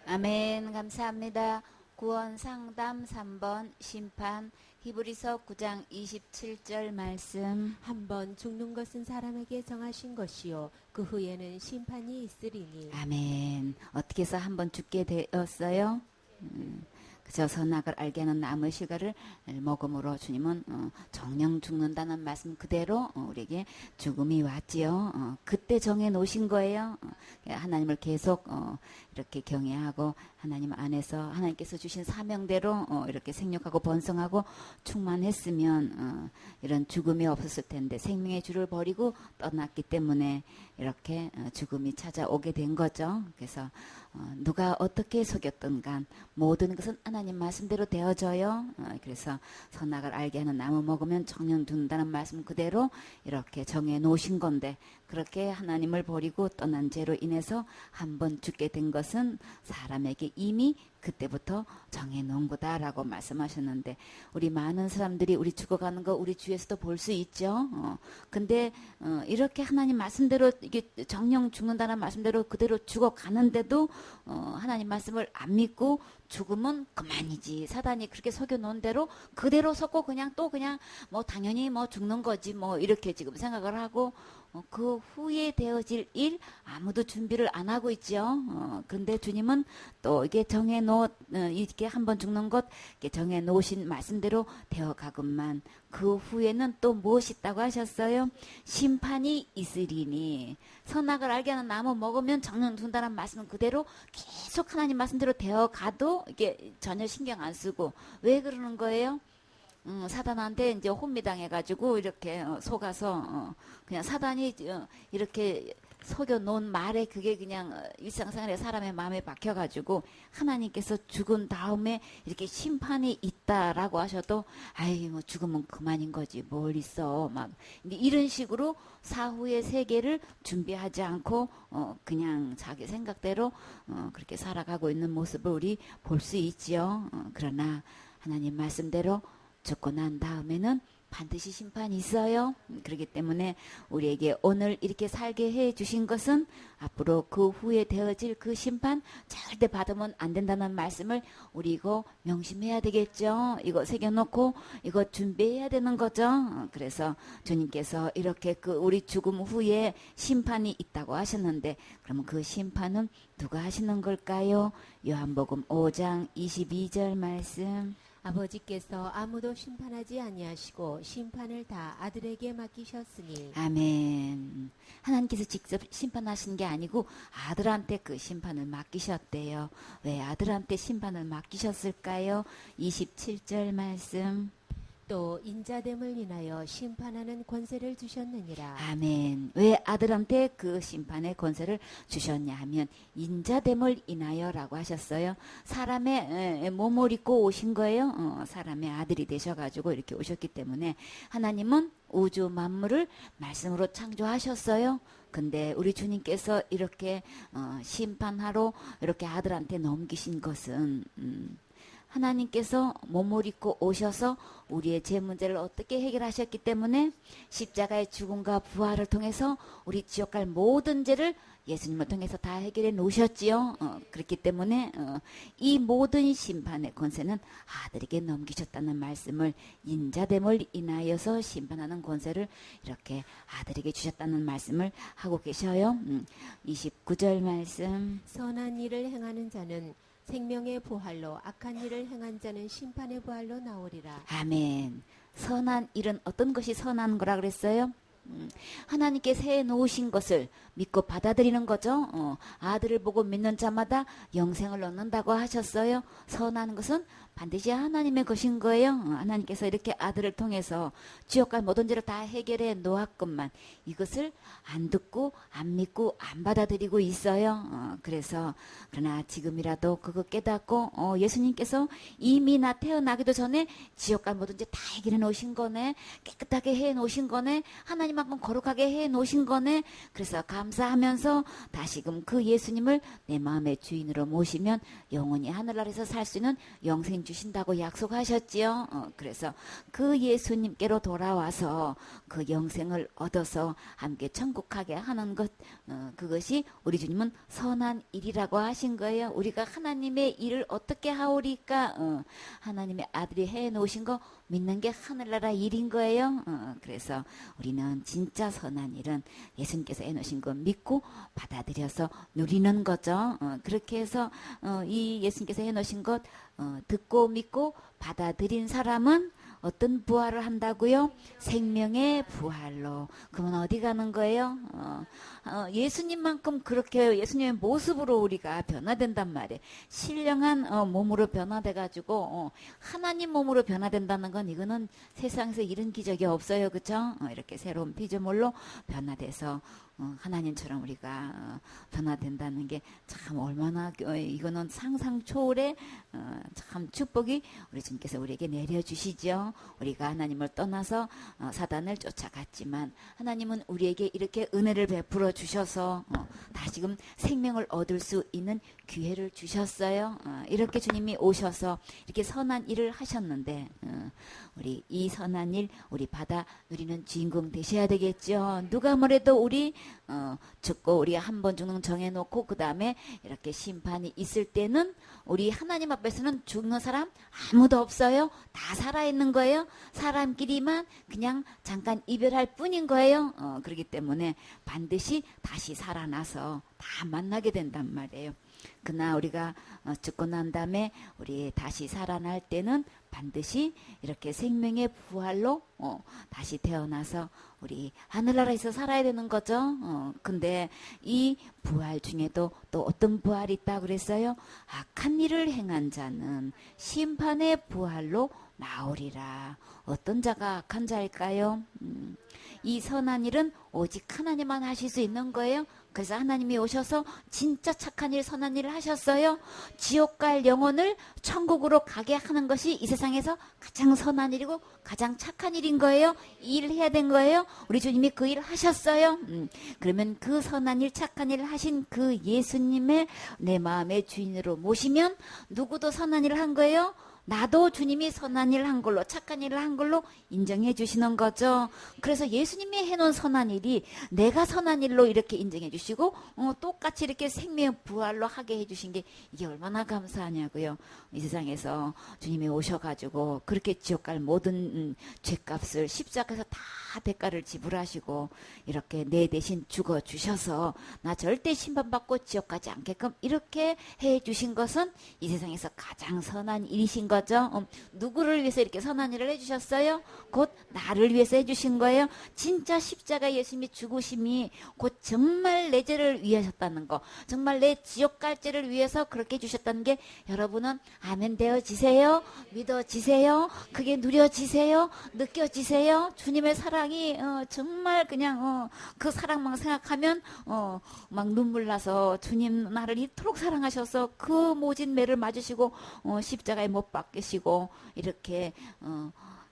아멘. 감사합니다. 구원 상담 3번 심판 히브리서 9장 27절 말씀. 한 번 죽는 것은 사람에게 정하신 것이요 그 후에는 심판이 있으리니. 아멘. 어떻게 해서 한 번 죽게 되었어요? 그저 선악을 알게 하는 나무의 실과를 먹음으로 주님은 정령 죽는다는 말씀 그대로 우리에게 죽음이 왔지요. 그때 정해 놓으신 거예요. 하나님을 계속 이렇게 경외하고 하나님 안에서 하나님께서 주신 사명대로 이렇게 생육하고 번성하고 충만했으면 이런 죽음이 없었을 텐데 생명의 주를 버리고 떠났기 때문에 이렇게 죽음이 찾아오게 된 거죠. 그래서 누가 어떻게 속였든 간 모든 것은 하나님 말씀대로 되어져요. 그래서 선악을 알게 하는 나무 먹으면 정령 죽는다는 말씀 그대로 이렇게 정해 놓으신 건데 그렇게 하나님을 버리고 떠난 죄로 인해서 한 번 죽게 된 것은 사람에게 이미 그때부터 정해놓은 거다라고 말씀하셨는데 우리 많은 사람들이 우리 죽어가는 거 우리 주위에서도 볼 수 있죠. 근데 이렇게 하나님 말씀대로 이게 정령 죽는다는 말씀대로 그대로 죽어가는데도 하나님 말씀을 안 믿고 죽으면 그만이지. 사단이 그렇게 속여놓은 대로 그대로 속고 그냥 또 그냥 뭐 당연히 뭐 죽는 거지 뭐 이렇게 지금 생각을 하고 그 후에 되어질 일 아무도 준비를 안 하고 있죠. 그런데 주님은 또 이게 이렇게 한번 죽는 것 이렇게 정해 놓으신 말씀대로 되어가건만 그 후에는 또 무엇이 있다고 하셨어요? 심판이 있으리니. 선악을 알게 하는 나무 먹으면 정령 죽는다는 말씀은 그대로 계속 하나님 말씀대로 되어가도 이게 전혀 신경 안 쓰고 왜 그러는 거예요? 사단한테 이제 혼미당해가지고 이렇게 속아서 그냥 사단이 이렇게 속여놓은 말에 그게 그냥 일상생활에 사람의 마음에 박혀가지고 하나님께서 죽은 다음에 이렇게 심판이 있다라고 하셔도 아이 뭐 죽으면 그만인 거지 뭘 있어 막 이런 식으로 사후의 세계를 준비하지 않고 그냥 자기 생각대로 그렇게 살아가고 있는 모습을 우리 볼 수 있지요. 그러나 하나님 말씀대로 죽고 난 다음에는 반드시 심판이 있어요. 그렇기 때문에 우리에게 오늘 이렇게 살게 해 주신 것은 앞으로 그 후에 되어질 그 심판 절대 받으면 안 된다는 말씀을 우리 이거 명심해야 되겠죠. 이거 새겨놓고 이거 준비해야 되는 거죠. 그래서 주님께서 이렇게 그 우리 죽음 후에 심판이 있다고 하셨는데 그러면 그 심판은 누가 하시는 걸까요? 요한복음 5장 22절 말씀. 아버지께서 아무도 심판하지 아니하시고 심판을 다 아들에게 맡기셨으니. 아멘. 하나님께서 직접 심판하신 게 아니고 아들한테 그 심판을 맡기셨대요. 왜 아들한테 심판을 맡기셨을까요? 27절 말씀. 또 인자됨을 인하여 심판하는 권세를 주셨느니라. 아멘. 왜 아들한테 그 심판의 권세를 주셨냐 하면 인자됨을 인하여라고 하셨어요. 사람의 몸을 입고 오신 거예요. 사람의 아들이 되셔가지고 이렇게 오셨기 때문에 하나님은 우주 만물을 말씀으로 창조하셨어요. 근데 우리 주님께서 이렇게 심판하러 이렇게 아들한테 넘기신 것은 하나님께서 몸을 입고 오셔서 우리의 죄 문제를 어떻게 해결하셨기 때문에 십자가의 죽음과 부활을 통해서 우리 지옥 갈 모든 죄를 예수님을 통해서 다 해결해 놓으셨지요. 그렇기 때문에 이 모든 심판의 권세는 아들에게 넘기셨다는 말씀을 인자됨을 인하여서 심판하는 권세를 이렇게 아들에게 주셨다는 말씀을 하고 계셔요. 29절 말씀. 선한 일을 행하는 자는 생명의 부활로 악한 일을 행한 자는 심판의 부활로 나오리라. 아멘. 선한 일은 어떤 것이 선한 거라 그랬어요? 하나님께서 해 놓으신 것을 믿고 받아들이는 거죠. 아들을 보고 믿는 자마다 영생을 얻는다고 하셨어요. 선한 것은 반드시 하나님의 것인 거예요. 하나님께서 이렇게 아들을 통해서 지옥 갈 모든 죄를 다 해결해 놓았건만 이것을 안 듣고 안 믿고 안 받아들이고 있어요. 그래서 그러나 지금이라도 그거 깨닫고 예수님께서 이미 나 태어나기도 전에 지옥 갈 모든 죄 다 해결해 놓으신 거네. 깨끗하게 해 놓으신 거네. 하나님 이만큼 거룩하게 해 놓으신 거네. 그래서 감사하면서 다시금 그 예수님을 내 마음의 주인으로 모시면 영원히 하늘나라에서 살 수 있는 영생 주신다고 약속하셨지요. 그래서 그 예수님께로 돌아와서 그 영생을 얻어서 함께 천국 가게 하는 것, 그것이 우리 주님은 선한 일이라고 하신 거예요. 우리가 하나님의 일을 어떻게 하오리까? 하나님의 아들이 해 놓으신 거 믿는 게 하늘나라 일인 거예요. 그래서 우리는 진짜 선한 일은 예수님께서 해놓으신 거 믿고 받아들여서 누리는 거죠. 그렇게 해서 이 예수님께서 해놓으신 것 듣고 믿고 받아들인 사람은 어떤 부활을 한다고요? 생명의 부활로. 그러면 어디 가는 거예요? 예수님만큼 그렇게 예수님의 모습으로 우리가 변화된단 말이에요. 신령한 몸으로 변화돼가지고 하나님 몸으로 변화된다는 건 이거는 세상에서 이런 기적이 없어요. 그렇죠? 이렇게 새로운 피조물로 변화돼서 하나님처럼 우리가 변화된다는 게 참 얼마나 이거는 상상 초월의 참 축복이 우리 주님께서 우리에게 내려주시죠. 우리가 하나님을 떠나서 사단을 쫓아갔지만 하나님은 우리에게 이렇게 은혜를 베풀어 주셔서 다시금 생명을 얻을 수 있는 기회를 주셨어요. 이렇게 주님이 오셔서 이렇게 선한 일을 하셨는데 우리 이 선한 일 우리 받아 누리는 주인공 되셔야 되겠죠. 누가 뭐래도 우리 죽고 우리 한 번 죽는 정해놓고 그 다음에 이렇게 심판이 있을 때는 우리 하나님 앞에서는 죽는 사람 아무도 없어요. 다 살아있는 거예요. 사람끼리만 그냥 잠깐 이별할 뿐인 거예요. 그렇기 때문에 반드시 다시 살아나서 다 만나게 된단 말이에요. 그러나 우리가 죽고 난 다음에 우리 다시 살아날 때는 반드시 이렇게 생명의 부활로 다시 태어나서 우리 하늘나라에서 살아야 되는 거죠. 근데 이 부활 중에도 또 어떤 부활이 있다고 그랬어요? 악한 일을 행한 자는 심판의 부활로 나오리라. 어떤 자가 악한 자일까요? 이 선한 일은 오직 하나님만 하실 수 있는 거예요. 그래서 하나님이 오셔서 진짜 착한 일, 선한 일을 하셨어요. 지옥 갈 영혼을 천국으로 가게 하는 것이 이 세상에서 가장 선한 일이고 가장 착한 일인 거예요. 이 일을 해야 된 거예요. 우리 주님이 그 일을 하셨어요. 그러면 그 선한 일, 착한 일을 하신 그 예수님을 내 마음의 주인으로 모시면 누구도 선한 일을 한 거예요. 나도 주님이 선한 일을 한 걸로 착한 일을 한 걸로 인정해 주시는 거죠. 그래서 예수님이 해놓은 선한 일이 내가 선한 일로 이렇게 인정해 주시고 똑같이 이렇게 생명 부활로 하게 해주신 게 이게 얼마나 감사하냐고요. 이 세상에서 주님이 오셔가지고 그렇게 지옥 갈 모든 죄값을 십자가에서 다 대가를 지불하시고 이렇게 내 대신 죽어주셔서 나 절대 심판받고 지옥 가지 않게끔 이렇게 해주신 것은 이 세상에서 가장 선한 일이신 거죠. 누구를 위해서 이렇게 선한 일을 해주셨어요? 곧 나를 위해서 해주신 거예요. 진짜 십자가 예수님이 죽으심이 곧 정말 내 죄를 위하셨다는 거, 정말 내 지옥 갈 죄를 위해서 그렇게 해주셨다는 게 여러분은 아멘 되어지세요? 믿어지세요? 그게 누려지세요? 느껴지세요? 주님의 사랑이 정말 그냥 그 사랑만 생각하면 막 눈물 나서 주님 나를 이토록 사랑하셔서 그 모진 매를 맞으시고 십자가에 못 박히시고 이렇게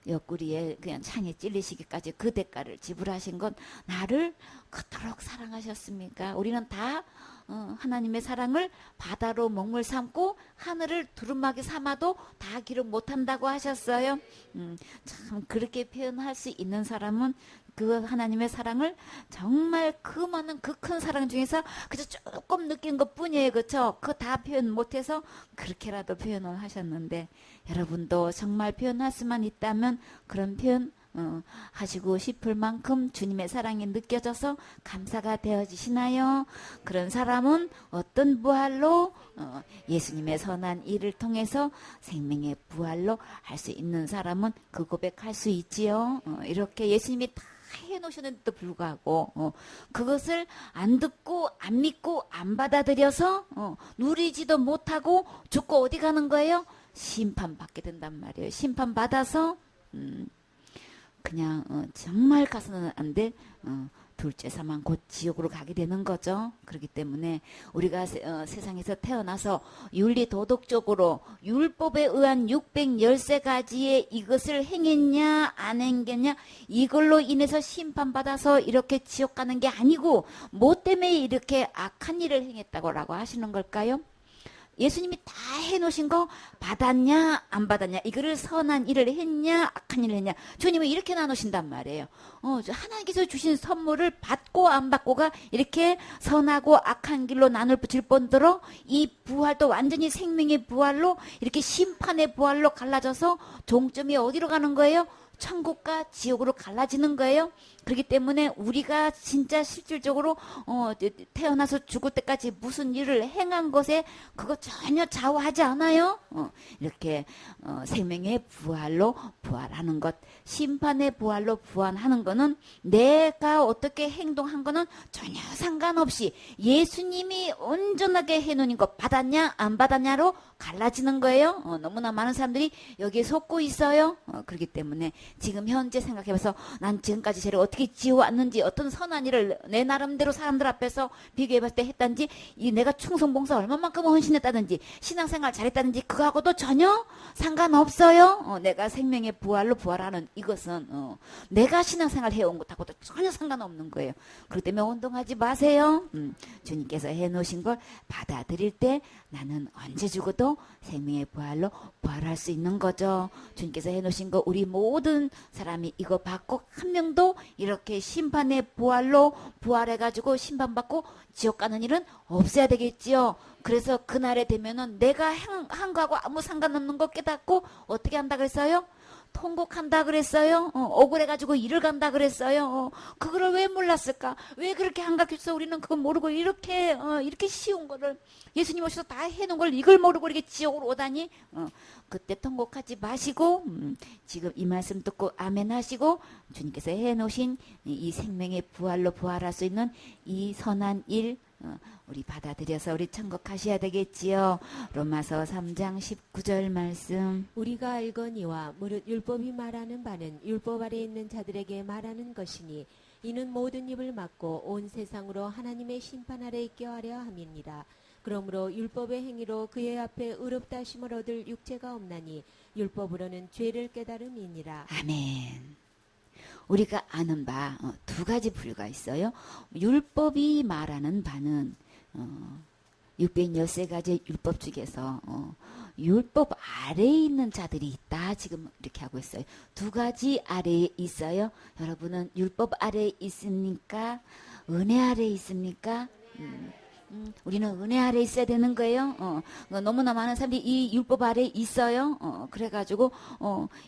옆구리에 그냥 창에 찔리시기까지 그 대가를 지불하신 건 나를 그토록 사랑하셨습니까? 우리는 다 하나님의 사랑을 바다로 먹물 삼고 하늘을 두루마기 삼아도 다 기록 못한다고 하셨어요. 참 그렇게 표현할 수 있는 사람은 그 하나님의 사랑을 정말 그 많은 그 큰 사랑 중에서 그저 조금 느낀 것 뿐이에요. 그렇죠? 그거 다 표현 못해서 그렇게라도 표현을 하셨는데 여러분도 정말 표현할 수만 있다면 그런 표현 하시고 싶을 만큼 주님의 사랑이 느껴져서 감사가 되어지시나요? 그런 사람은 어떤 부활로 예수님의 선한 일을 통해서 생명의 부활로 할 수 있는 사람은 그 고백할 수 있지요. 이렇게 예수님이 다 해놓으셨는데도 불구하고 그것을 안 듣고 안 믿고 안 받아들여서 누리지도 못하고 죽고 어디 가는 거예요? 심판받게 된단 말이에요. 심판받아서 그냥 정말 가서는 안 돼 둘째 사망 곧 지옥으로 가게 되는 거죠. 그렇기 때문에 우리가 세상에서 태어나서 윤리 도덕적으로 율법에 의한 613가지의 이것을 행했냐 안 행했냐 이걸로 인해서 심판받아서 이렇게 지옥 가는 게 아니고 뭐 때문에 이렇게 악한 일을 행했다고 하시는 걸까요? 예수님이 다 해놓으신 거 받았냐 안 받았냐 이거를 선한 일을 했냐 악한 일을 했냐 주님은 이렇게 나누신단 말이에요. 하나님께서 주신 선물을 받고 안 받고가 이렇게 선하고 악한 길로 나눌 붙일 뿐더러 이 부활도 완전히 생명의 부활로 이렇게 심판의 부활로 갈라져서 종점이 어디로 가는 거예요? 천국과 지옥으로 갈라지는 거예요. 그렇기 때문에 우리가 진짜 실질적으로 태어나서 죽을 때까지 무슨 일을 행한 것에 그거 전혀 좌우하지 않아요. 이렇게 생명의 부활로 부활하는 것, 심판의 부활로 부활하는 거는 내가 어떻게 행동한 거는 전혀 상관없이 예수님이 온전하게 해놓은 것 받았냐 안 받았냐로 갈라지는 거예요. 너무나 많은 사람들이 여기에 속고 있어요. 그렇기 때문에 지금 현재 생각해봐서 난 지금까지 죄를 어떻게 지어왔는지 어떤 선한 일을 내 나름대로 사람들 앞에서 비교해봤을 때 했단지 내가 충성봉사 얼마만큼 헌신했다든지 신앙생활 잘했다든지 그거하고도 전혀 상관없어요. 내가 생명의 부활로 부활하는 이것은 내가 신앙생활 해온 것하고도 전혀 상관없는 거예요. 그렇기 때문에 운동하지 마세요. 주님께서 해놓으신 걸 받아들일 때 나는 언제 죽어도 생명의 부활로 부활할 수 있는 거죠. 주님께서 해놓으신 거 우리 모든 사람이 이거 받고 한 명도 이렇게 심판의 부활로 부활해가지고 심판받고 지옥 가는 일은 없어야 되겠지요. 그래서 그날에 되면은 내가 한 거하고 아무 상관없는 거 깨닫고 어떻게 한다 그랬어요? 통곡한다 그랬어요. 억울해가지고 일을 간다 그랬어요. 그거를 왜 몰랐을까? 왜 그렇게 한가했어? 우리는 그거 모르고 이렇게 쉬운 거를 예수님 오셔서 다 해놓은 걸 이걸 모르고 이렇게 지옥으로 오다니. 그때 통곡하지 마시고 지금 이 말씀 듣고 아멘 하시고 주님께서 해놓으신 이 생명의 부활로 부활할 수 있는 이 선한 일 우리 받아들여서 우리 천국 가셔야 되겠지요. 로마서 3장 19절 말씀. 우리가 알거니와 무릇 율법이 말하는 바는 율법 아래 있는 자들에게 말하는 것이니 이는 모든 입을 막고 온 세상으로 하나님의 심판 아래 있게 하려 함이니라. 그러므로 율법의 행위로 그의 앞에 의롭다 하심을 얻을 육체가 없나니 율법으로는 죄를 깨달음이니라. 아멘. 우리가 아는 바 두 가지 부류가 있어요. 율법이 말하는 바는 613가지 율법 중에서 율법 아래에 있는 자들이 있다. 지금 이렇게 하고 있어요. 두 가지 아래에 있어요. 여러분은 율법 아래에 있습니까? 은혜 아래에 있습니까? 우리는 은혜 아래 있어야 되는 거예요. 너무나 많은 사람들이 이 율법 아래 있어요. 그래가지고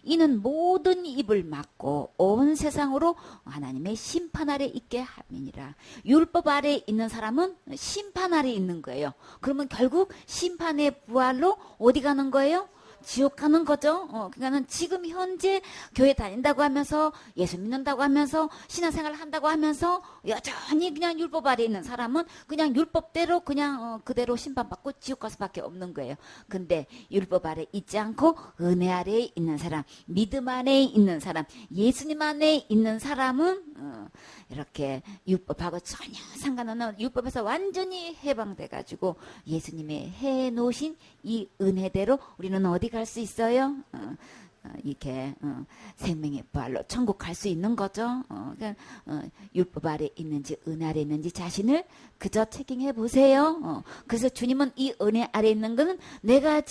이는 모든 입을 막고 온 세상으로 하나님의 심판 아래 있게 함이니라. 율법 아래 있는 사람은 심판 아래 있는 거예요. 그러면 결국 심판의 부활로 어디 가는 거예요? 지옥 가는 거죠. 그러니까는 지금 현재 교회 다닌다고 하면서 예수 믿는다고 하면서 신앙생활 한다고 하면서 여전히 그냥 율법 아래 있는 사람은 그냥 율법대로 그냥 그대로 심판받고 지옥 갈 수밖에 없는 거예요. 근데 율법 아래 있지 않고 은혜 아래에 있는 사람, 믿음 안에 있는 사람, 예수님 안에 있는 사람은 이렇게 율법하고 전혀 상관없는 율법에서 완전히 해방돼가지고 예수님의 해놓으신 이 은혜대로 우리는 어디 갈 수 있어요? 이렇게 생명의 부활로 천국 갈 수 있는 거죠. 그러니까 율법 아래 있는지 은혜 아래 있는지 자신을 그저 체킹해 보세요. 그래서 주님은 이 은혜 아래 있는 것은 내가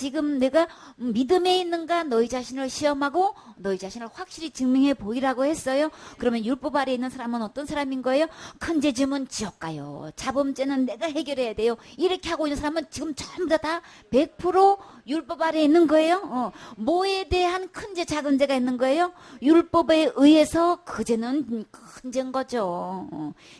믿음에 있는가 너희 자신을 시험하고 너희 자신을 확실히 증명해 보이라고 했어요. 그러면 율법 아래 있는 사람은 어떤 사람인 거예요? 큰 죄 지으면 지옥 가요. 자범죄는 내가 해결해야 돼요. 이렇게 하고 있는 사람은 지금 전부 다 100% 율법 아래 있는 거예요. 뭐에 대한 큰 죄 작은 죄가 있는 거예요? 율법에 의해서 그 죄는 큰 죄인 거죠.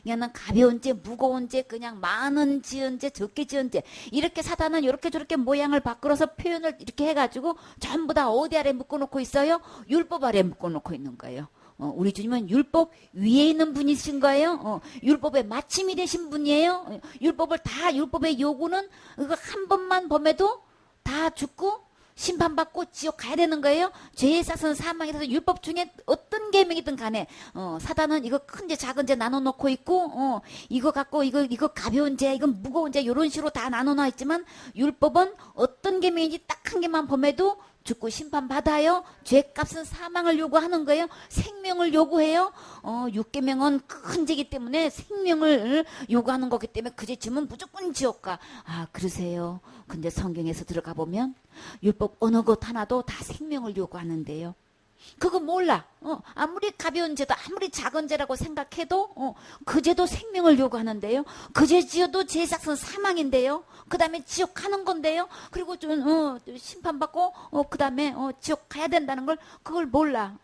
그냥 가벼운 죄, 무거운 죄, 그냥 많은 지은 죄, 적게 지은 죄 이렇게 사단은 이렇게 저렇게 모양을 바꾸어서 표현을 이렇게 해가지고 전부 다 어디 아래 묶어놓고 있어요? 율법 아래 묶어놓고 있는 거예요. 우리 주님은 율법 위에 있는 분이신 거예요. 율법의 마침이 되신 분이에요. 율법의 요구는 이거 한 번만 범해도 다 죽고 심판받고 지옥 가야 되는 거예요. 죄의 싹은 사망에 대해서 율법 중에 어떤 계명이든 간에 사단은 이거 큰 죄 작은 죄 나눠놓고 있고 이거 갖고 이거 가벼운 죄 이건 무거운 죄 이런 식으로 다 나눠놔 있지만 율법은 어떤 계명인지 딱 한 개만 범해도 죽고 심판받아요. 죄값은 사망을 요구하는 거예요. 생명을 요구해요. 6계명은 큰 죄이기 때문에 생명을 요구하는 거기 때문에 그 죄 지면 무조건 지옥 가. 아 그러세요. 근데 성경에서 들어가 보면 율법 어느 것 하나도 다 생명을 요구하는데요. 그거 몰라. 아무리 가벼운 죄도 아무리 작은 죄라고 생각해도 그 죄도 생명을 요구하는데요. 그 죄 지어도 죄 삭은 사망인데요. 그 다음에 지옥 가는 건데요. 그리고 좀 심판받고 그 다음에 지옥 가야 된다는 걸 그걸 몰라.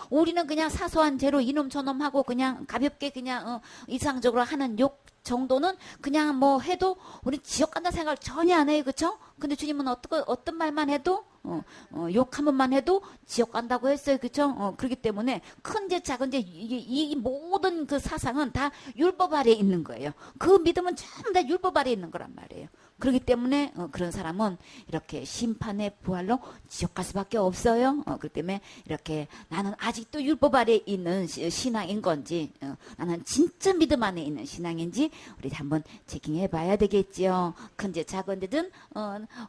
우리는 그냥 사소한 죄로 이놈 저놈 하고 그냥 가볍게 그냥 이상적으로 하는 욕 정도는 그냥 뭐 해도 우리 지옥 간다 생각을 전혀 안 해요. 그쵸? 근데 주님은 어떤 말만 해도 욕 한 번만 해도 지옥 간다고 했어요. 그쵸? 그렇기 때문에 큰 죄 작은 죄 이 모든 그 사상은 다 율법 아래에 있는 거예요. 그 믿음은 전부 다 율법 아래에 있는 거란 말이에요. 그렇기 때문에 그런 사람은 이렇게 심판의 부활로 지옥 갈 수밖에 없어요. 그렇기 때문에 이렇게 나는 아직도 율법 아래에 있는 신앙인 건지 나는 진짜 믿음 안에 있는 신앙인지 우리 한번 체킹해 봐야 되겠지요. 큰죄 작은 죄든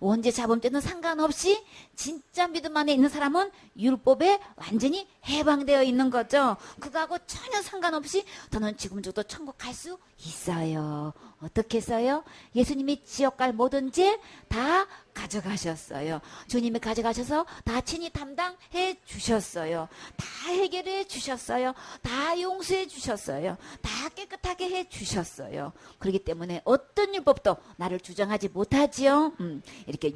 원죄 자범죄는 상관없이 진짜 믿음 안에 있는 사람은 율법에 완전히 해방되어 있는 거죠. 그거하고 전혀 상관없이 너는 지금 저도 천국 갈 수 있어요. 어떻게 해서요? 예수님이 지옥 갈 모든 죄 다 가져가셨어요. 주님이 가져가셔서 다 친히 담당해 주셨어요. 다 해결해 주셨어요. 다 용서해 주셨어요. 다 깨끗하게 해 주셨어요. 그렇기 때문에 어떤 율법도 나를 주장하지 못하지요. 이렇게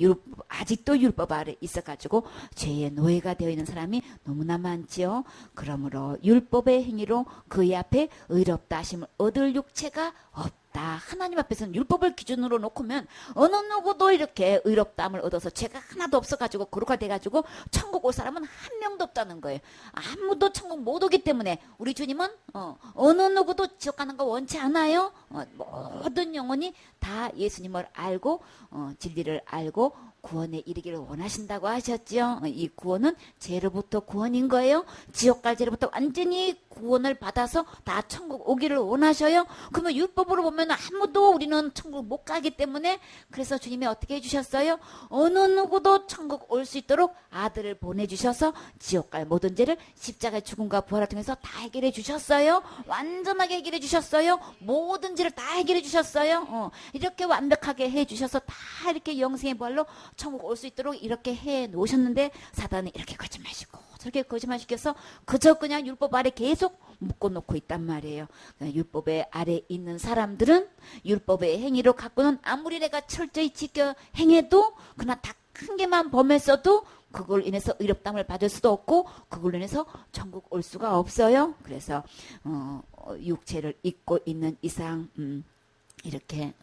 아직도 율법 아래 있어가지고 죄의 노예가 되어 있는 사람이 너무나 많지요. 그러므로 율법의 행위로 그의 앞에 의롭다 하심을 얻을 육체가 없다. 하나님 앞에서는 율법을 기준으로 놓고면 어느 누구도 이렇게 의롭다함을 얻어서 죄가 하나도 없어가지고 거룩화 돼가지고 천국 올 사람은 한 명도 없다는 거예요. 아무도 천국 못 오기 때문에 우리 주님은 어느 누구도 지옥 가는 거 원치 않아요. 모든 영혼이 다 예수님을 알고 진리를 알고 구원에 이르기를 원하신다고 하셨죠. 이 구원은 죄로부터 구원인 거예요. 지옥 갈 죄로부터 완전히 구원을 받아서 다 천국 오기를 원하셔요. 그러면 율법으로 보면 아무도 우리는 천국 못 가기 때문에 그래서 주님이 어떻게 해주셨어요? 어느 누구도 천국 올 수 있도록 아들을 보내주셔서 지옥 갈 모든 죄를 십자가의 죽음과 부활을 통해서 다 해결해 주셨어요. 완전하게 해결해 주셨어요. 모든 죄를 다 해결해 주셨어요. 이렇게 완벽하게 해주셔서 다 이렇게 영생의 부활로 천국 올 수 있도록 이렇게 해 놓으셨는데 사단은 이렇게 거짓말시고 저렇게 거짓말시켜서 그저 그냥 율법 아래 계속 묶어놓고 있단 말이에요. 율법의 아래 있는 사람들은 율법의 행위로 갖고는 아무리 내가 철저히 지켜 행해도 그러나 다 큰 개만 범했어도 그걸 인해서 의롭다함을 받을 수도 없고 그걸로 인해서 천국 올 수가 없어요. 그래서 육체를 입고 있는 이상 이렇게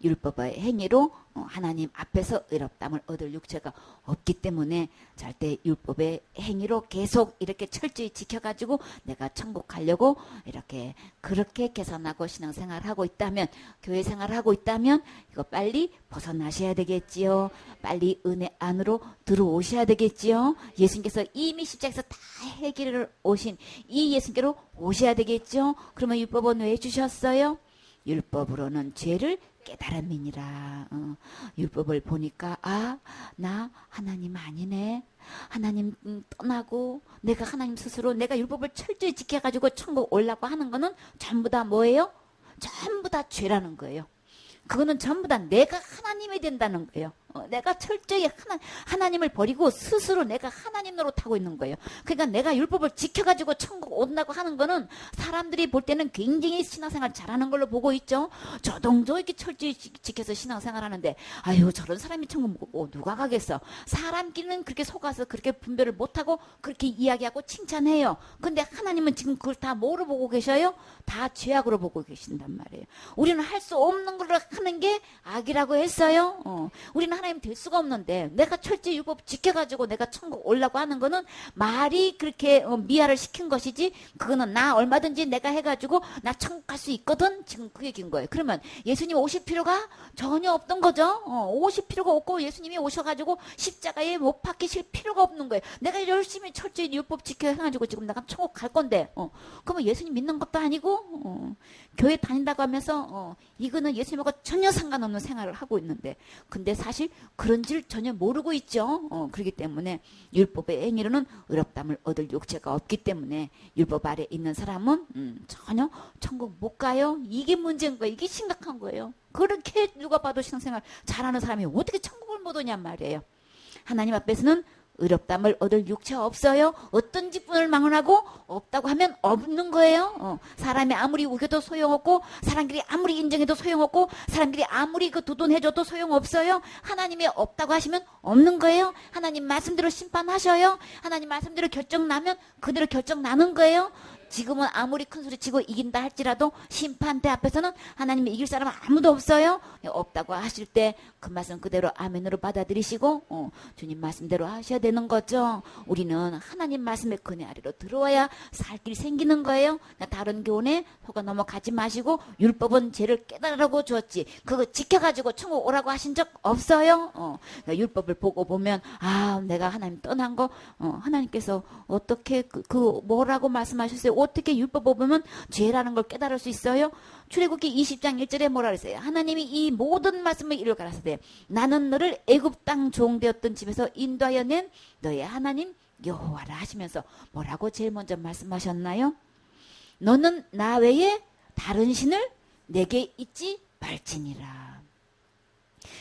율법의 행위로 하나님 앞에서 의롭다함을 얻을 육체가 없기 때문에 절대 율법의 행위로 계속 이렇게 철저히 지켜가지고 내가 천국 가려고 이렇게 그렇게 계산하고 신앙생활하고 있다면 교회 생활하고 있다면 이거 빨리 벗어나셔야 되겠지요. 빨리 은혜 안으로 들어오셔야 되겠지요. 예수님께서 이미 십자가에서 다 해결을 오신 이 예수님께로 오셔야 되겠죠. 그러면 율법은 왜 주셨어요? 율법으로는 죄를 깨달음이니라. 율법을 보니까 나 하나님 아니네. 하나님 떠나고 내가 하나님 스스로 내가 율법을 철저히 지켜가지고 천국 올라고 하는 거는 전부 다 뭐예요? 전부 다 죄라는 거예요. 그거는 전부 다 내가 하나님이 된다는 거예요. 내가 철저히 하나님을 버리고 스스로 내가 하나님 노릇하고 있는 거예요. 그러니까 내가 율법을 지켜가지고 천국 온다고 하는 거는 사람들이 볼 때는 굉장히 신앙생활 잘하는 걸로 보고 있죠. 저동저 이렇게 철저히 지켜서 신앙생활 하는데 아유 저런 사람이 천국 누가 가겠어. 사람끼리는 그렇게 속아서 그렇게 분별을 못하고 그렇게 이야기하고 칭찬해요. 근데 하나님은 지금 그걸 다 뭐로 보고 계셔요? 다 죄악으로 보고 계신단 말이에요. 우리는 할 수 없는 걸 하는 게 악이라고 했어요. 우리는 하나님 하나님 될 수가 없는데 내가 철저히 율법 지켜가지고 내가 천국 올라고 하는 거는 말이 그렇게 미화를 시킨 것이지 그거는 나 얼마든지 내가 해가지고 나 천국 갈 수 있거든. 지금 그 얘기인 거예요. 그러면 예수님 오실 필요가 전혀 없던 거죠. 오실 필요가 없고 예수님이 오셔가지고 십자가에 못 박히실 필요가 없는 거예요. 내가 열심히 철저히 율법 지켜 해가지고 지금 내가 천국 갈 건데 그러면 예수님 믿는 것도 아니고 교회 다닌다고 하면서 이거는 예수님하고 전혀 상관없는 생활을 하고 있는데 근데 사실 그런 줄 전혀 모르고 있죠. 그렇기 때문에 율법의 행위로는 의롭다함을 얻을 욕체가 없기 때문에 율법 아래 있는 사람은 전혀 천국 못 가요. 이게 문제인 거예요. 이게 심각한 거예요. 그렇게 누가 봐도 신앙생활 잘하는 사람이 어떻게 천국을 못 오냔 말이에요. 하나님 앞에서는 의롭다함을 얻을 육체가 없어요. 어떤 직분을 망언하고 없다고 하면 없는 거예요. 사람이 아무리 우겨도 소용없고 사람들이 아무리 인정해도 소용없고 사람들이 아무리 그 두둔해줘도 소용없어요. 하나님이 없다고 하시면 없는 거예요. 하나님 말씀대로 심판하셔요. 하나님 말씀대로 결정 나면 그대로 결정 나는 거예요. 지금은 아무리 큰 소리 치고 이긴다 할지라도 심판대 앞에서는 하나님이 이길 사람은 아무도 없어요. 없다고 하실 때 그 말씀 그대로 아멘으로 받아들이시고 주님 말씀대로 하셔야 되는 거죠. 우리는 하나님 말씀의 근혜 아래로 들어와야 살 길이 생기는 거예요. 다른 교훈에 속아 넘어가지 마시고 율법은 죄를 깨달으라고 주었지 그거 지켜가지고 천국 오라고 하신 적 없어요. 그러니까 율법을 보고 보면 내가 하나님 떠난 거 하나님께서 어떻게 그 뭐라고 말씀하셨어요? 어떻게 율법을 보면 죄라는 걸 깨달을 수 있어요? 출애굽기 20장 1절에 뭐라 그랬어요? 하나님이 이 모든 말씀을 이루어 가라사대 나는 너를 애굽 땅 종되었던 집에서 인도하여 낸 너의 하나님 여호와라 하시면서 뭐라고 제일 먼저 말씀하셨나요? 너는 나 외에 다른 신을 내게 잊지 말지니라.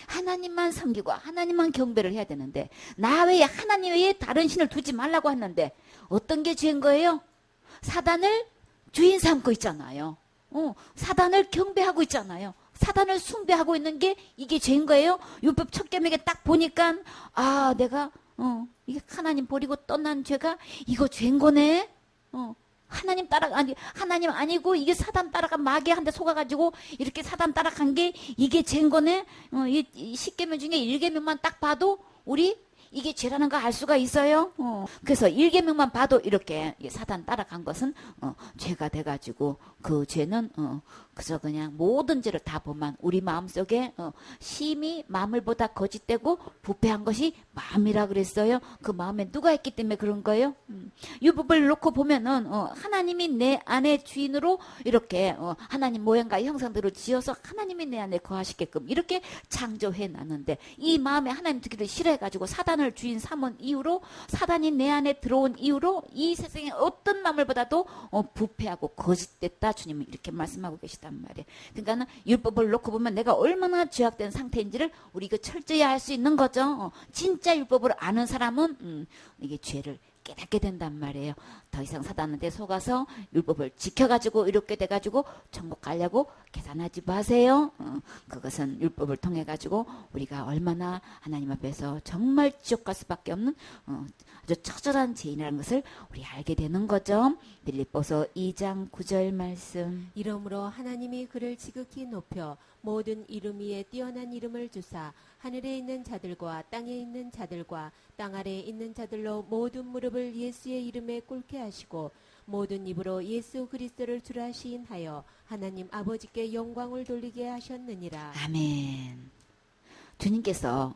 하나님만 섬기고 하나님만 경배를 해야 되는데 나 외에 하나님 외에 다른 신을 두지 말라고 했는데 어떤 게 죄인 거예요? 사단을 주인 삼고 있잖아요. 사단을 경배하고 있잖아요. 사단을 숭배하고 있는 게 이게 죄인 거예요. 율법 첫 계명에 딱 보니까 내가 이게 하나님 버리고 떠난 죄가 이거 죄인 거네. 하나님 아니고 이게 사단 따라간 마귀한테 속아가지고 이렇게 사단 따라간 게 이게 죄인 거네. 이 10계명 중에 1계명만 딱 봐도 우리 이게 죄라는 거 알 수가 있어요. 그래서 1계명만 봐도 이렇게 사단 따라간 것은 죄가 돼가지고 그 죄는 그저 그냥 모든 죄를 다 보면 우리 마음속에 심히 마음을 보다 거짓되고 부패한 것이 마음이라 그랬어요. 그 마음에 누가 있기 때문에 그런 거예요. 율법을 놓고 보면은 하나님이 내 안에 주인으로 이렇게 하나님 모양과 형상대로 지어서 하나님이 내 안에 거하시게끔 이렇게 창조해 놨는데 이 마음에 하나님 두기를 싫어해가지고 사단을 주인 삼은 이후로 사단이 내 안에 들어온 이후로 이 세상에 어떤 마음을 보다도 부패하고 거짓됐다 주님은 이렇게 말씀하고 계시단 말이에요. 그러니까 율법을 놓고 보면 내가 얼마나 죄악된 상태인지를 우리 철저히 알 수 있는 거죠. 진짜 율법을 아는 사람은 이게 죄를 깨닫게 된단 말이에요. 더 이상 사단한테 속아서 율법을 지켜가지고 이렇게 돼가지고 천국 가려고 계산하지 마세요. 그것은 율법을 통해 가지고 우리가 얼마나 하나님 앞에서 정말 지옥 갈 수밖에 없는 아주 처절한 죄인이라는 것을 우리 알게 되는 거죠. 빌립보서 2장 9절 말씀. 이러므로 하나님이 그를 지극히 높여 모든 이름 위에 뛰어난 이름을 주사 하늘에 있는 자들과 땅에 있는 자들과 땅 아래에 있는 자들로 모든 무릎을 예수의 이름에 꿇게 하시고 모든 입으로 예수 그리스도를 주라 시인하여 하나님 아버지께 영광을 돌리게 하셨느니라. 아멘. 주님께서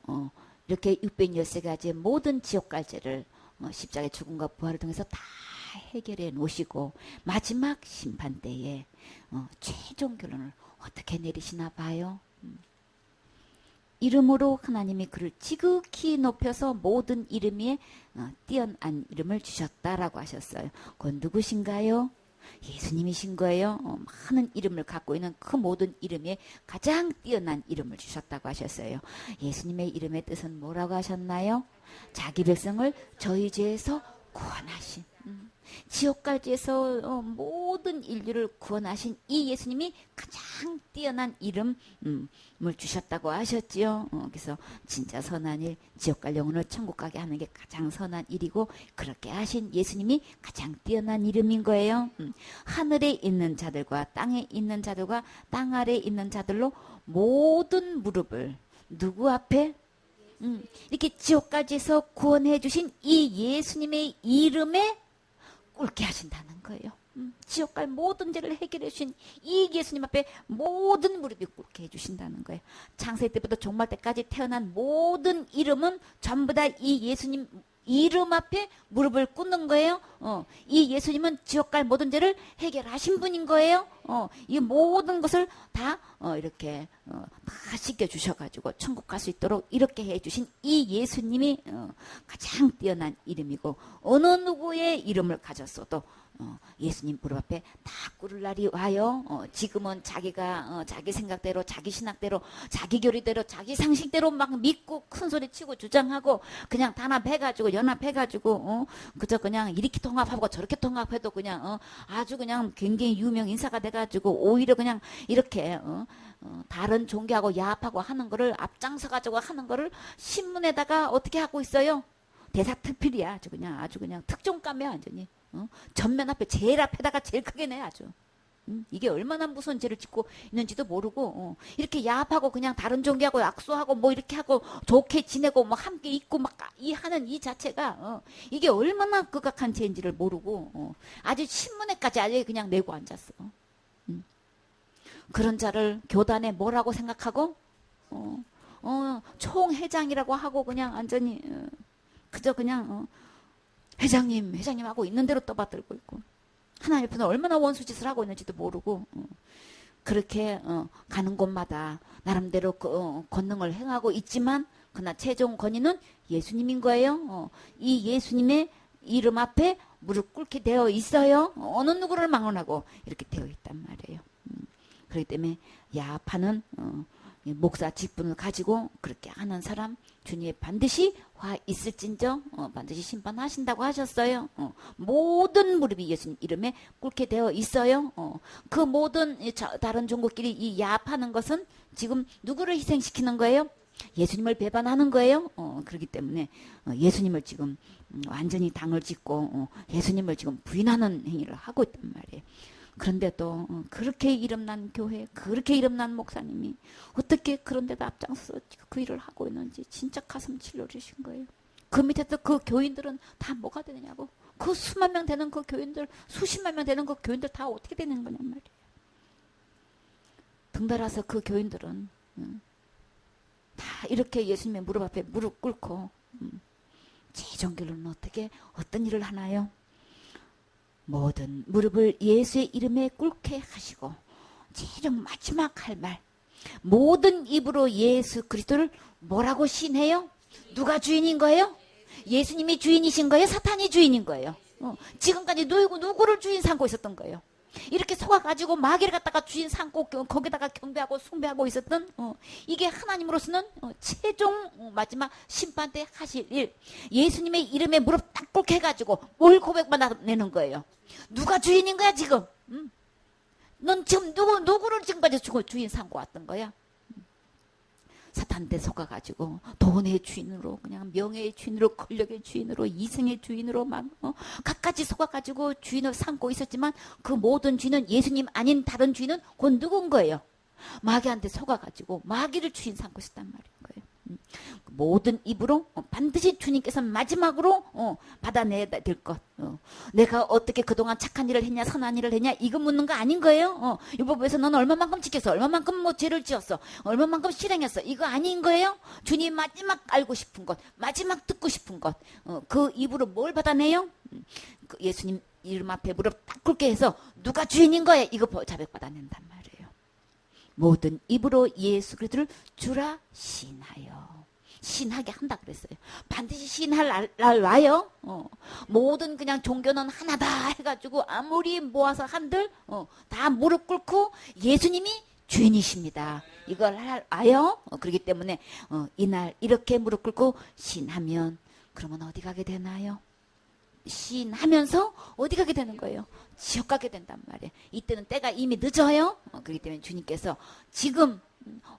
이렇게 613가지의 모든 지옥 갈 죄를 십자가의 죽음과 부활을 통해서 다 해결해 놓으시고 마지막 심판 때에 최종 결론을 어떻게 내리시나 봐요. 이름으로 하나님이 그를 지극히 높여서 모든 이름 위에 뛰어난 이름을 주셨다라고 하셨어요. 그건 누구신가요? 예수님이신 거예요. 많은 이름을 갖고 있는 그 모든 이름에 가장 뛰어난 이름을 주셨다고 하셨어요. 예수님의 이름의 뜻은 뭐라고 하셨나요? 자기 백성을 저희 죄에서 구원하신 지옥까지에서 모든 인류를 구원하신 이 예수님이 가장 뛰어난 이름을 주셨다고 하셨지요. 그래서 진짜 선한 일, 지옥 갈 영혼을 천국 가게 하는 게 가장 선한 일이고 그렇게 하신 예수님이 가장 뛰어난 이름인 거예요. 하늘에 있는 자들과 땅에 있는 자들과 땅 아래에 있는 자들로 모든 무릎을 누구 앞에? 이렇게 지옥까지서 구원해 주신 이 예수님의 이름에 꿇게 하신다는 거예요. 지옥 갈 모든 죄를 해결해 주신 이 예수님 앞에 모든 무릎이 꿇게 해주신다는 거예요. 창세 때부터 종말 때까지 태어난 모든 이름은 전부 다 이 예수님 이름 앞에 무릎을 꿇는 거예요. 이 예수님은 지옥 갈 모든 죄를 해결하신 분인 거예요. 이 모든 것을 다 이렇게 다 씻겨주셔가지고 천국 갈 수 있도록 이렇게 해주신 이 예수님이 가장 뛰어난 이름이고 어느 누구의 이름을 가졌어도 예수님 무릎 앞에 다 꿇을 날이 와요. 지금은 자기가 자기 생각대로 자기 신학대로 자기 교리대로 자기 상식대로 막 믿고 큰소리 치고 주장하고 그냥 단합해가지고 연합해가지고 그저 그냥 이렇게 통합하고 저렇게 통합해도 그냥 아주 그냥 굉장히 유명 인사가 돼가지고 오히려 그냥 이렇게 다른 종교하고 야합하고 하는 거를 앞장서가지고 하는 거를 신문에다가 어떻게 하고 있어요? 대사특필이야. 아주 그냥 특종감이야 완전히. 전면 앞에 제일 앞에다가 제일 크게 내 아주. 이게 얼마나 무서운 죄를 짓고 있는지도 모르고 이렇게 야합하고 그냥 다른 종교하고 악수하고 뭐 이렇게 하고 좋게 지내고 뭐 함께 있고 막 이 하는 이 자체가 이게 얼마나 극악한 죄인지를 모르고 아주 신문에까지 아예 그냥 내고 앉았어. 그런 자를 교단에 뭐라고 생각하고 총회장이라고 하고 그냥 완전히 그저 그냥 회장님 하고 있는 대로 떠받들고 있고 하나님 앞에서 얼마나 원수짓을 하고 있는지도 모르고 그렇게 가는 곳마다 나름대로 권능을 행하고 있지만 그러나 최종 권위는 예수님인 거예요. 이 예수님의 이름 앞에 무릎 꿇게 되어 있어요. 어느 누구를 망언하고 이렇게 되어 있단 말이에요. 그렇기 때문에 야합하는 목사 직분을 가지고 그렇게 하는 사람 주님이 반드시 화 있을진저 반드시 심판하신다고 하셨어요. 모든 무릎이 예수님 이름에 꿇게 되어 있어요. 그 모든 다른 종교끼리 이 야합하는 것은 지금 누구를 희생시키는 거예요? 예수님을 배반하는 거예요. 그렇기 때문에 예수님을 지금 완전히 당을 짓고 예수님을 지금 부인하는 행위를 하고 있단 말이에요. 그런데도 그렇게 이름난 교회, 그렇게 이름난 목사님이 어떻게 그런데도 앞장서서 그 일을 하고 있는지 진짜 가슴 찔러주신 거예요. 그 밑에서 그 교인들은 다 뭐가 되느냐고. 그 수만 명 되는 그 교인들, 수십만 명 되는 그 교인들 다 어떻게 되는 거냔 말이에요. 등달아서 그 교인들은 다 이렇게 예수님의 무릎 앞에 무릎 꿇고 최종 결론은 어떤 일을 하나요? 모든 무릎을 예수의 이름에 꿇게 하시고 최종 마지막 할 말 모든 입으로 예수 그리스도를 뭐라고 시인해요? 누가 주인인 거예요? 예수님이 주인이신 거예요? 사탄이 주인인 거예요? 지금까지 누구를 주인 삼고 있었던 거예요? 이렇게 속아가지고 마귀를 갖다가 주인 삼고 거기다가 경배하고 숭배하고 있었던 이게 하나님으로서는 최종 마지막 심판 때 하실 일 예수님의 이름에 무릎 딱 꿇게 해가지고 뭘 고백받아내는 거예요. 누가 주인인 거야 지금? 넌 지금 누구를 지금까지 주인 삼고 왔던 거야? 사탄한테 속아가지고 돈의 주인으로 그냥 명예의 주인으로 권력의 주인으로 이승의 주인으로 막 갖가지 속아가지고 주인을 삼고 있었지만 그 모든 주인은 예수님 아닌 다른 주인은 곧 누군 거예요? 마귀한테 속아가지고 마귀를 주인 삼고 있었단 말인 거예요. 모든 입으로 반드시 주님께서 마지막으로 받아내야 될 것. 내가 어떻게 그동안 착한 일을 했냐 선한 일을 했냐 이거 묻는 거 아닌 거예요. 율법에서 너는 얼마만큼 지켰어 얼마만큼 뭐 죄를 지었어 얼마만큼 실행했어 이거 아닌 거예요. 주님 마지막 알고 싶은 것 마지막 듣고 싶은 것 그 입으로 뭘 받아내요? 그 예수님 이름 앞에 무릎 딱 꿇게 해서 누가 주인인 거야 이거 자백받아낸단 말이에요. 모든 입으로 예수 그리스도를 주라 신하여 신하게 한다 그랬어요. 반드시 신할 날 와요. 모든 그냥 종교는 하나다 해가지고 아무리 모아서 한들 다 무릎 꿇고 예수님이 주인이십니다. 이걸 와요. 그렇기 때문에 이날 이렇게 무릎 꿇고 신하면 그러면 어디 가게 되나요? 신하면서 어디 가게 되는 거예요? 지옥 가게 된단 말이에요. 이때는 때가 이미 늦어요. 그렇기 때문에 주님께서 지금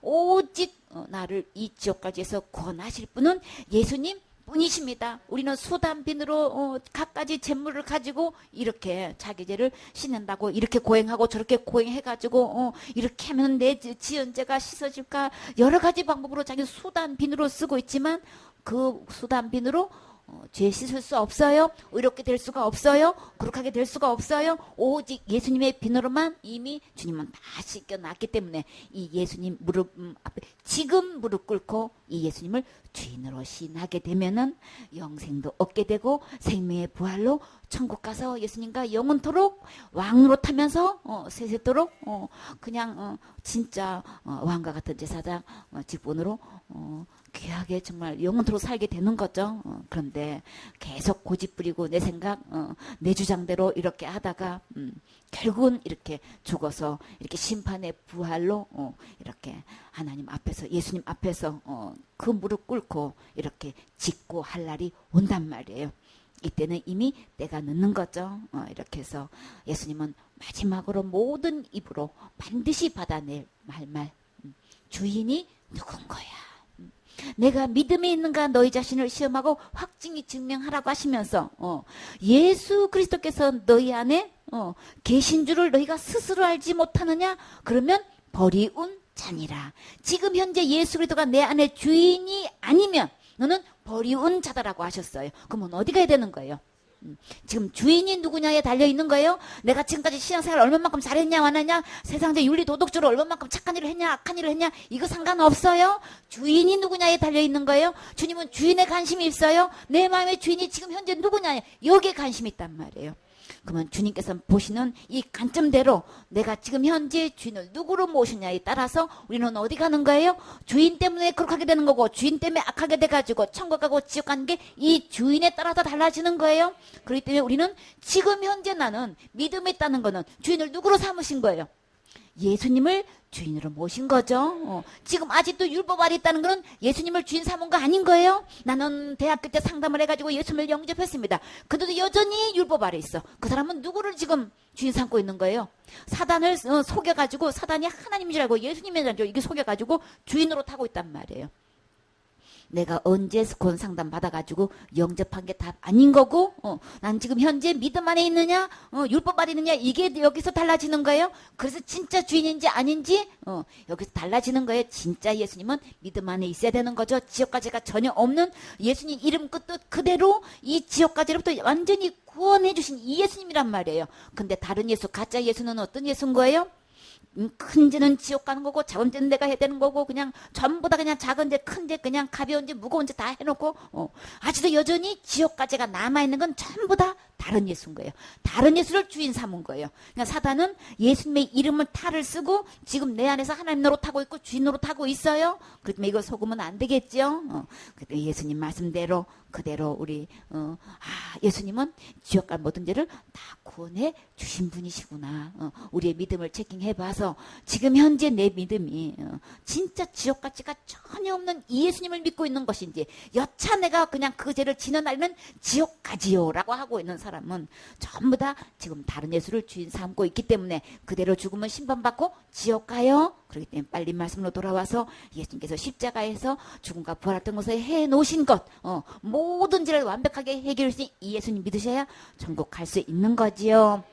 오직 나를 이 지옥까지 해서 구원하실 분은 예수님 뿐이십니다. 우리는 수단빈으로 갖가지 재물을 가지고 이렇게 자기 죄를 씻는다고 이렇게 고행하고 저렇게 고행해가지고 이렇게 하면 내 지은 죄가 씻어질까 여러 가지 방법으로 자기 수단빈으로 쓰고 있지만 그 수단빈으로 죄 씻을 수 없어요. 의롭게 될 수가 없어요. 거룩하게 될 수가 없어요. 오직 예수님의 비누로만 이미 주님은 다 씻겨놨기 때문에 이 예수님 무릎 앞에 지금 무릎 꿇고 이 예수님을 주인으로 신하게 되면은 영생도 얻게 되고 생명의 부활로 천국 가서 예수님과 영원토록 왕노릇하면서 세세토록 그냥 진짜 왕과 같은 제사장 직분으로 귀하게 정말 영원토록 살게 되는 거죠. 그런데 계속 고집 부리고 내 생각, 내 주장대로 이렇게 하다가 결국은 이렇게 죽어서 이렇게 심판의 부활로 이렇게 하나님 앞에서 예수님 앞에서 그 무릎 꿇고 이렇게 짓고 할 날이 온단 말이에요. 이때는 이미 때가 늦는 거죠. 이렇게 해서 예수님은 마지막으로 모든 입으로 반드시 받아낼 말 주인이 누군 거야. 내가 믿음이 있는가 너희 자신을 시험하고 확증이 증명하라고 하시면서 예수 그리스도께서 너희 안에 계신 줄을 너희가 스스로 알지 못하느냐? 그러면 버리운 자니라. 지금 현재 예수 그리스도가 내 안에 주인이 아니면 너는 버리운 자다라고 하셨어요. 그러면 어디 가야 되는 거예요? 지금 주인이 누구냐에 달려있는 거예요. 내가 지금까지 신앙생활 얼마만큼 잘했냐 안 했냐, 세상적 윤리 도덕적으로 얼마만큼 착한 일을 했냐 악한 일을 했냐, 이거 상관없어요. 주인이 누구냐에 달려있는 거예요. 주님은 주인에 관심이 있어요. 내 마음의 주인이 지금 현재 누구냐, 여기에 관심이 있단 말이에요. 그러면 주님께서 보시는 이 관점대로 내가 지금 현재 주인을 누구로 모시냐에 따라서 우리는 어디 가는 거예요? 주인 때문에 그렇게 되는 거고, 주인 때문에 악하게 돼가지고 천국 가고 지옥 가는 게 이 주인에 따라서 달라지는 거예요. 그렇기 때문에 우리는 지금 현재 나는 믿음에 있다는 거는 주인을 누구로 삼으신 거예요? 예수님을 주인으로 모신 거죠. 지금 아직도 율법 아래 있다는 거는 예수님을 주인 삼은 거 아닌 거예요. 나는 대학교 때 상담을 해가지고 예수님을 영접했습니다. 근데도 여전히 율법 아래 있어. 그 사람은 누구를 지금 주인 삼고 있는 거예요? 사단을 속여가지고, 사단이 하나님인 줄 알고 예수님인 줄 알고 이게 속여가지고 주인으로 타고 있단 말이에요. 내가 언제 스콘 상담 받아가지고 영접한 게 답 아닌 거고, 난 지금 현재 믿음 안에 있느냐, 율법 안에 있느냐, 이게 여기서 달라지는 거예요. 그래서 진짜 주인인지 아닌지 여기서 달라지는 거예요. 진짜 예수님은 믿음 안에 있어야 되는 거죠. 지옥까지가 전혀 없는 예수님 이름 끝 그대로 이 지옥까지로부터 완전히 구원해 주신 이 예수님이란 말이에요. 근데 다른 예수, 가짜 예수는 어떤 예수인 거예요? 큰 죄는 지옥 가는 거고, 작은 죄는 내가 해야 되는 거고, 그냥 전부 다 그냥 작은 죄, 큰 죄, 그냥 가벼운 죄, 무거운 죄 다 해놓고, 아직도 여전히 지옥까지가 남아있는 건 전부 다 다른 예수인 거예요. 다른 예수를 주인 삼은 거예요. 그러니까 사단은 예수님의 이름을 탈을 쓰고 지금 내 안에서 하나님 노릇하고 있고 주인 노릇하고 있어요. 그렇다면 이거 속으면 안 되겠죠. 그때 예수님 말씀대로 그대로 우리 예수님은 지옥 갈 모든 죄를 다 구원해 주신 분이시구나. 우리의 믿음을 체킹해봐서 지금 현재 내 믿음이 진짜 지옥가치가 전혀 없는 이 예수님을 믿고 있는 것인지, 여차 내가 그냥 그 죄를 지는 날에는 지옥 가지요라고 하고 있는 사람은 전부 다 지금 다른 예수를 주인 삼고 있기 때문에 그대로 죽으면 심판받고 지옥 가요. 그렇기 때문에 빨리 말씀으로 돌아와서 예수님께서 십자가에서 죽음과 부활했던 것을 해놓으신 것, 모든 죄를 완벽하게 해결하신 이 예수님 믿으셔야 천국 갈 수 있는 거지요.